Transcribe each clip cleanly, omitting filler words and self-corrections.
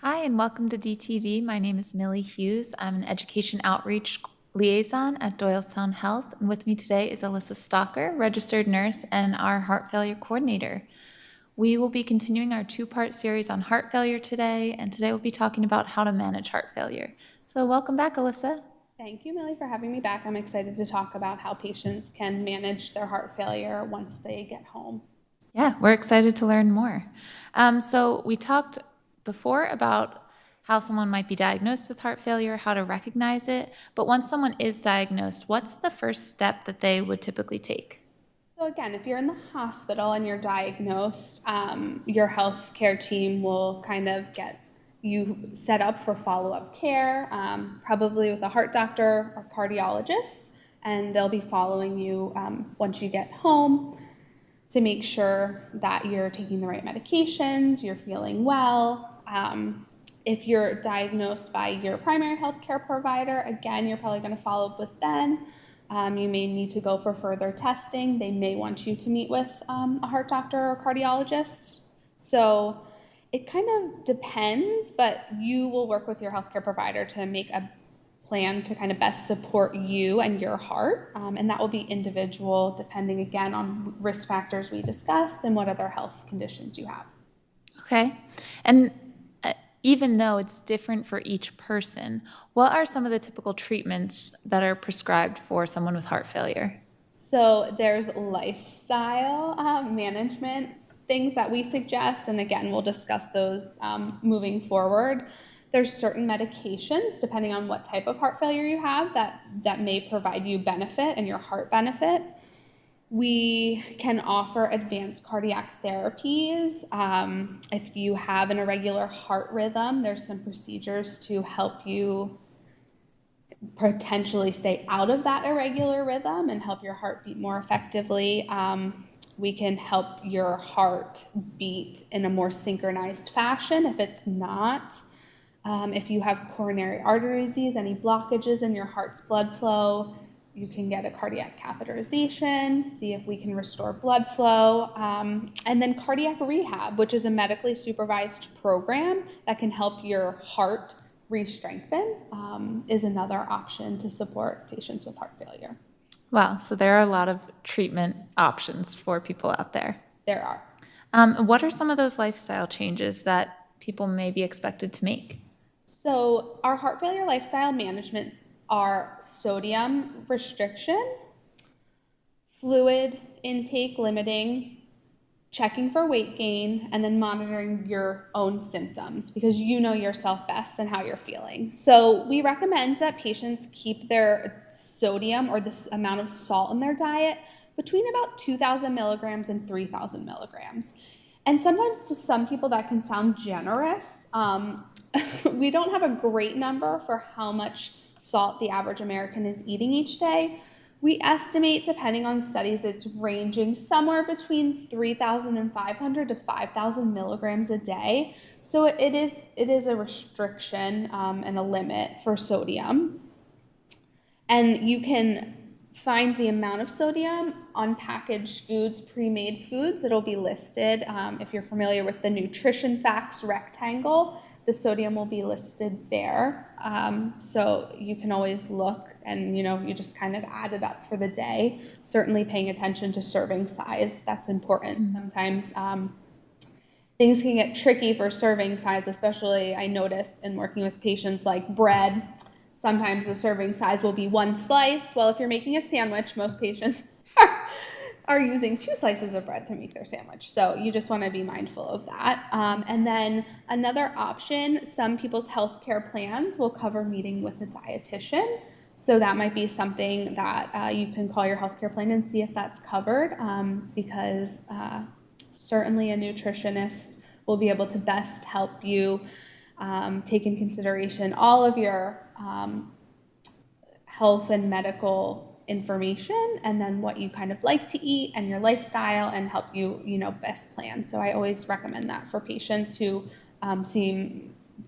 Hi, and welcome to DTV. My name is Millie Hughes. I'm an education outreach liaison at Doylestown Health. And with me today is Alyssa Stalker, registered nurse and our heart failure coordinator. We will be continuing our two-part series on heart failure today, and today we'll be talking about how to manage heart failure. So welcome back, Alyssa. Thank you, Millie, for having me back. I'm excited to talk about how patients can manage their heart failure once they get home. Yeah, we're excited to learn more. So we talked before about how someone might be diagnosed with heart failure, how to recognize it, but once someone is diagnosed, what's the first step that they would typically take? So, again, if you're in the hospital and you're diagnosed, your healthcare team will kind of get you set up for follow up care, probably with a heart doctor or cardiologist, and they'll be following you once you get home to make sure that you're taking the right medications, you're feeling well. If you're diagnosed by your primary healthcare provider, again, you're probably going to follow up with them. You may need to go for further testing. They may want you to meet with a heart doctor or cardiologist. So it kind of depends, but you will work with your healthcare provider to make a plan to kind of best support you and your heart. And that will be individual depending again on risk factors we discussed and what other health conditions you have. Okay. And even though it's different for each person, what are some of the typical treatments that are prescribed for someone with heart failure? So there's lifestyle management things that we suggest, and again, we'll discuss those moving forward. There's certain medications, depending on what type of heart failure you have, that may provide you benefit and your heart benefit. We can offer advanced cardiac therapies. If you have an irregular heart rhythm, there's some procedures to help you potentially stay out of that irregular rhythm and help your heart beat more effectively. We can help your heart beat in a more synchronized fashion if it's not. If you have coronary artery disease, any blockages in your heart's blood flow, you can get a cardiac catheterization, see if we can restore blood flow. And then cardiac rehab, which is a medically supervised program that can help your heart re-strengthen, is another option to support patients with heart failure. Wow, so there are a lot of treatment options for people out there. There are. What are some of those lifestyle changes that people may be expected to make? So our heart failure lifestyle management are sodium restriction, fluid intake limiting, checking for weight gain, and then monitoring your own symptoms because you know yourself best and how you're feeling. So we recommend that patients keep their sodium or this amount of salt in their diet between about 2,000 milligrams and 3,000 milligrams. And sometimes to some people that can sound generous. We don't have a great number for how much salt the average American is eating each day. We estimate, depending on studies, it's ranging somewhere between 3,500 to 5,000 milligrams a day. So it is a restriction and a limit for sodium. And you can find the amount of sodium on packaged foods, pre-made foods. It'll be listed. If you're familiar with the nutrition facts rectangle, the sodium will be listed there. So you can always look and you just kind of add it up for the day. Certainly paying attention to serving size, that's important. Sometimes things can get tricky for serving size, especially I notice in working with patients like bread. Sometimes the serving size will be one slice. Well, if you're making a sandwich, most patients are using 2 slices of bread to make their sandwich. So you just want to be mindful of that. And then another option, some people's healthcare plans will cover meeting with a dietitian. So that might be something that you can call your healthcare plan and see if that's covered, because certainly a nutritionist will be able to best help you take in consideration all of your health and medical information and then what you kind of like to eat and your lifestyle and help you, best plan. So I always recommend that for patients who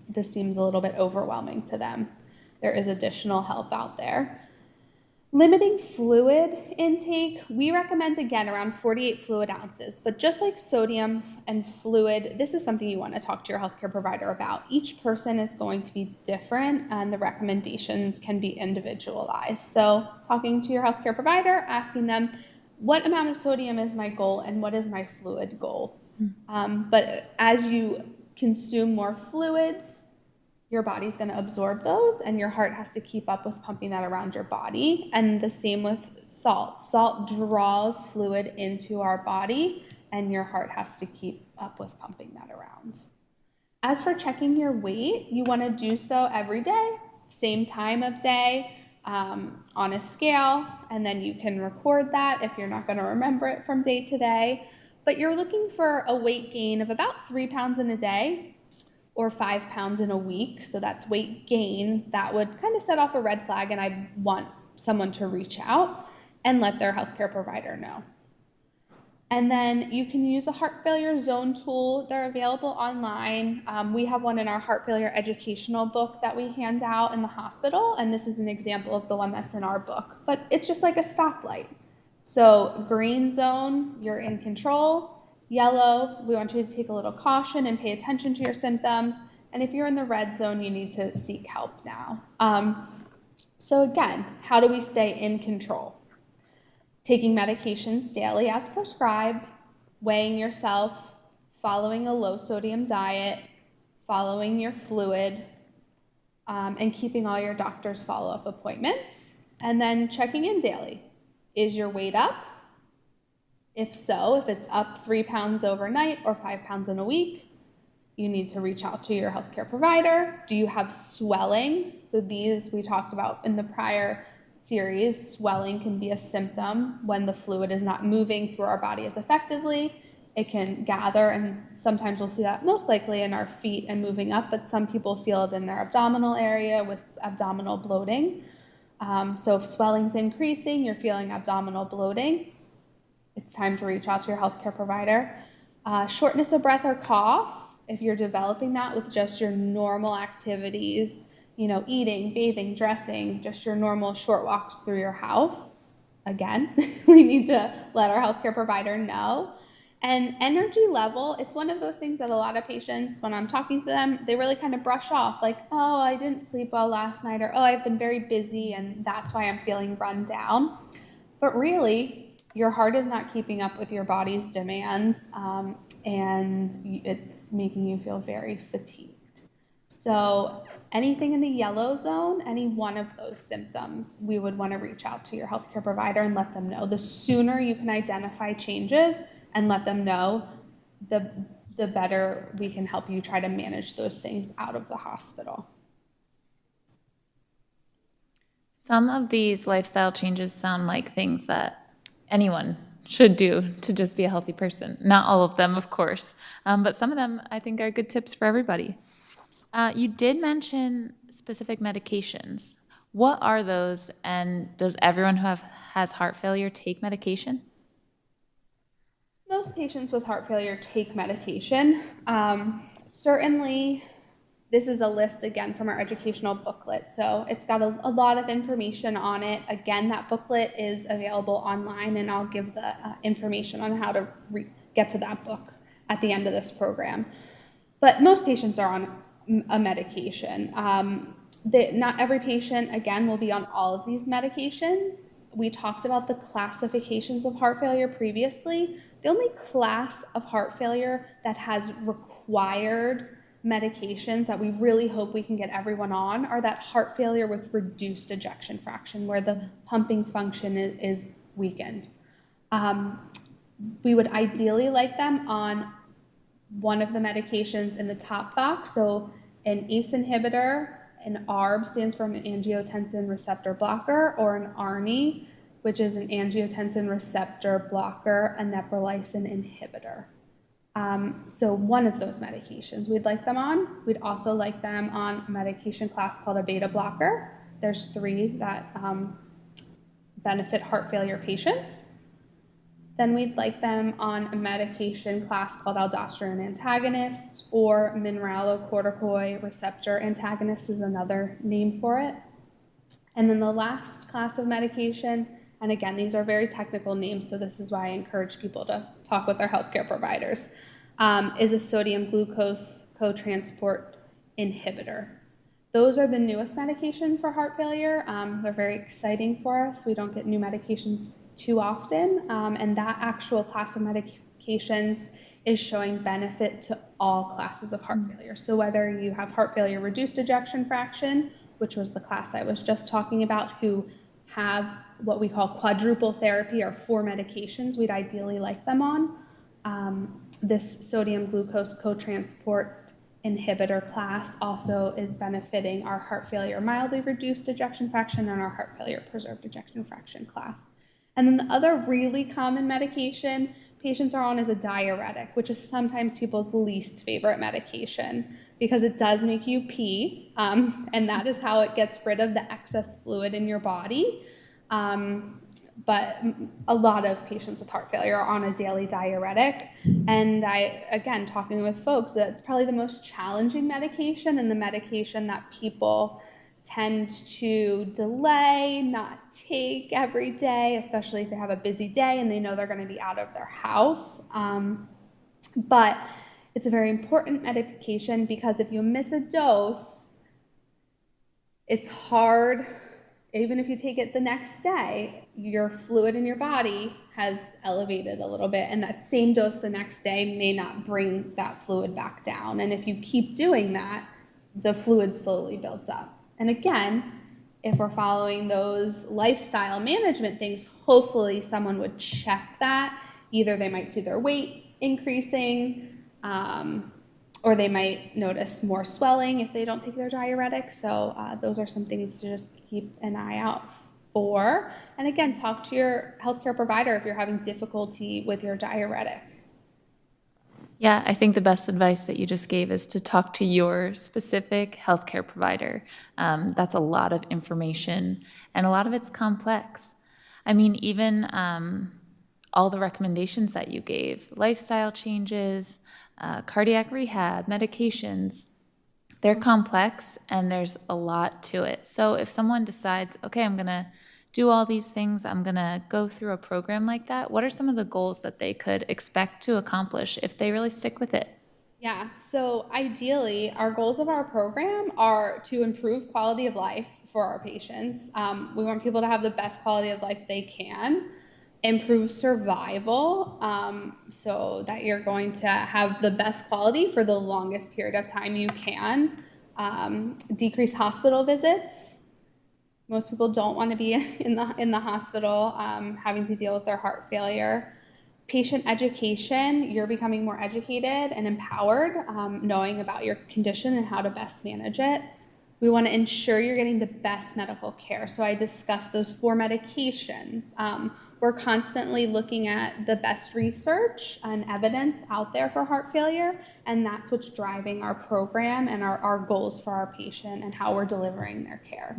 this seems a little bit overwhelming to them. There is additional help out there. Limiting fluid intake, we recommend again around 48 fluid ounces, but just like sodium and fluid, this is something you want to talk to your healthcare provider about. Each person is going to be different and the recommendations can be individualized. So talking to your healthcare provider, asking them what amount of sodium is my goal and what is my fluid goal. But as you consume more fluids, your body's going to absorb those and your heart has to keep up with pumping that around your body. And the same with salt. Salt draws fluid into our body and your heart has to keep up with pumping that around. As for checking your weight, you want to do so every day, same time of day, on a scale, and then you can record that if you're not going to remember it from day to day. But you're looking for a weight gain of about 3 pounds in a day or 5 pounds in a week. So that's weight gain. That would kind of set off a red flag, and I'd want someone to reach out and let their healthcare provider know. And then you can use a heart failure zone tool. They're available online. We have one in our heart failure educational book that we hand out in the hospital, and this is an example of the one that's in our book. But it's just like a stoplight. So green zone, you're in control. Yellow, we want you to take a little caution and pay attention to your symptoms. And if you're in the red zone, you need to seek help now. So again, how do we stay in control? Taking medications daily as prescribed, weighing yourself, following a low sodium diet, following your fluid, and keeping all your doctor's follow-up appointments, and then checking in daily. Is your weight up? If so, if it's up 3 pounds overnight or 5 pounds in a week, you need to reach out to your healthcare provider. Do you have swelling? So these we talked about in the prior series. Swelling can be a symptom when the fluid is not moving through our body as effectively. It can gather, and sometimes we'll see that most likely in our feet and moving up, but some people feel it in their abdominal area with abdominal bloating. So if swelling's increasing, you're feeling abdominal bloating, it's time to reach out to your healthcare provider. Shortness of breath or cough, if you're developing that with just your normal activities, eating, bathing, dressing, just your normal short walks through your house, again, we need to let our healthcare provider know. And energy level, it's one of those things that a lot of patients, when I'm talking to them, they really kind of brush off, like, oh, I didn't sleep well last night, or oh, I've been very busy and that's why I'm feeling run down. But really, your heart is not keeping up with your body's demands, and it's making you feel very fatigued. So anything in the yellow zone, any one of those symptoms, we would want to reach out to your healthcare provider and let them know. The sooner you can identify changes and let them know, the better we can help you try to manage those things out of the hospital. Some of these lifestyle changes sound like things that anyone should do to just be a healthy person. Not all of them, of course, but some of them I think are good tips for everybody. You did mention specific medications. What are those, and does everyone who has heart failure take medication? Most patients with heart failure take medication. Certainly, this is a list again from our educational booklet. So it's got a lot of information on it. Again, that booklet is available online, and I'll give the information on how to get to that book at the end of this program. But most patients are on a medication. Not every patient, again, will be on all of these medications. We talked about the classifications of heart failure previously. The only class of heart failure that has required medications that we really hope we can get everyone on are that heart failure with reduced ejection fraction, where the pumping function is weakened. We would ideally like them on one of the medications in the top box. So an ACE inhibitor, an ARB stands for an angiotensin receptor blocker, or an ARNI, which is an angiotensin receptor blocker, a neprilysin inhibitor. So one of those medications we'd like them on. We'd also like them on a medication class called a beta blocker. There's 3 that benefit heart failure patients. Then we'd like them on a medication class called aldosterone antagonists, or mineralocorticoid receptor antagonist is another name for it. And then the last class of medication, and again, these are very technical names, so this is why I encourage people to talk with their healthcare providers, is a sodium glucose cotransport inhibitor. Those are the newest medication for heart failure. They're very exciting for us. We don't get new medications too often, and that actual class of medications is showing benefit to all classes of heart failure. So whether you have heart failure reduced ejection fraction, which was the class I was just talking about, who have what we call quadruple therapy or 4 medications we'd ideally like them on, this sodium glucose cotransport inhibitor class also is benefiting our heart failure mildly reduced ejection fraction and our heart failure preserved ejection fraction class. And then the other really common medication patients are on is a diuretic, which is sometimes people's least favorite medication because it does make you pee, and that is how it gets rid of the excess fluid in your body. But a lot of patients with heart failure are on a daily diuretic. And again, talking with folks, that's probably the most challenging medication and the medication that people tend to delay, not take every day, especially if they have a busy day and they know they're going to be out of their house. But it's a very important medication because if you miss a dose, it's hard. Even if you take it the next day, your fluid in your body has elevated a little bit, and that same dose the next day may not bring that fluid back down. And if you keep doing that, the fluid slowly builds up. And again, if we're following those lifestyle management things, hopefully someone would check that. Either they might see their weight increasing, or they might notice more swelling if they don't take their diuretic. So those are some things to just keep an eye out for. And again, talk to your healthcare provider if you're having difficulty with your diuretic. Yeah, I think the best advice that you just gave is to talk to your specific healthcare provider. That's a lot of information, and a lot of it's complex. I mean, even all the recommendations that you gave, lifestyle changes, cardiac rehab, medications, they're complex and there's a lot to it. So if someone decides, okay, I'm going to do all these things, I'm going to go through a program like that, what are some of the goals that they could expect to accomplish if they really stick with it? Yeah, so ideally, our goals of our program are to improve quality of life for our patients. We want people to have the best quality of life they can, improve survival, so that you're going to have the best quality for the longest period of time you can, decrease hospital visits. Most people don't want to be in the hospital having to deal with their heart failure. Patient education, you're becoming more educated and empowered, knowing about your condition and how to best manage it. We want to ensure you're getting the best medical care. So I discussed those 4 medications. We're constantly looking at the best research and evidence out there for heart failure, and that's what's driving our program and our goals for our patient and how we're delivering their care.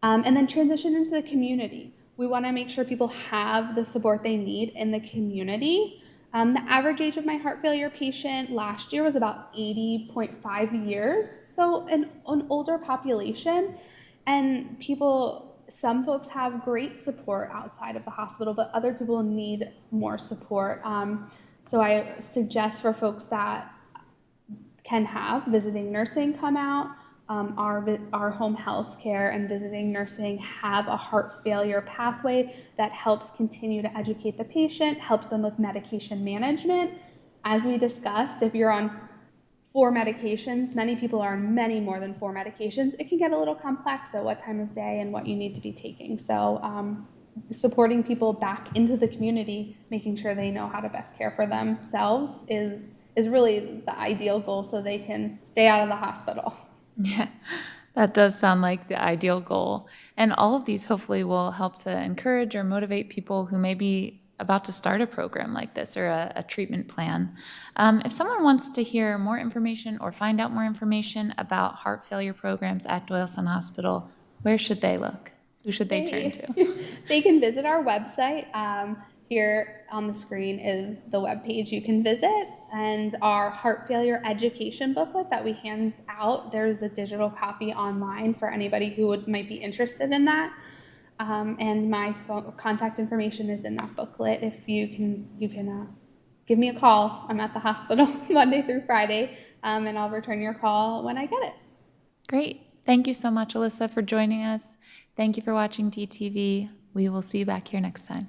And then transition into the community. We want to make sure people have the support they need in the community. The average age of my heart failure patient last year was about 80.5 years, so an older population. And some folks have great support outside of the hospital, but other people need more support. So I suggest for folks that can have visiting nursing come out. Our home health care and visiting nursing have a heart failure pathway that helps continue to educate the patient, helps them with medication management. As we discussed, if you're on 4 medications, many people are on many more than 4 medications, it can get a little complex at what time of day and what you need to be taking. So supporting people back into the community, making sure they know how to best care for themselves is really the ideal goal so they can stay out of the hospital. Yeah, that does sound like the ideal goal. And all of these hopefully will help to encourage or motivate people who may be about to start a program like this or a treatment plan. If someone wants to hear more information or find out more information about heart failure programs at Doylestown Hospital, where should they look? Who should they turn to? They can visit our website, Here on the screen is the webpage you can visit, and our heart failure education booklet that we hand out. There's a digital copy online for anybody who might be interested in that. And my contact information is in that booklet. If you can give me a call. I'm at the hospital Monday through Friday, and I'll return your call when I get it. Great. Thank you so much, Alyssa, for joining us. Thank you for watching DTV. We will see you back here next time.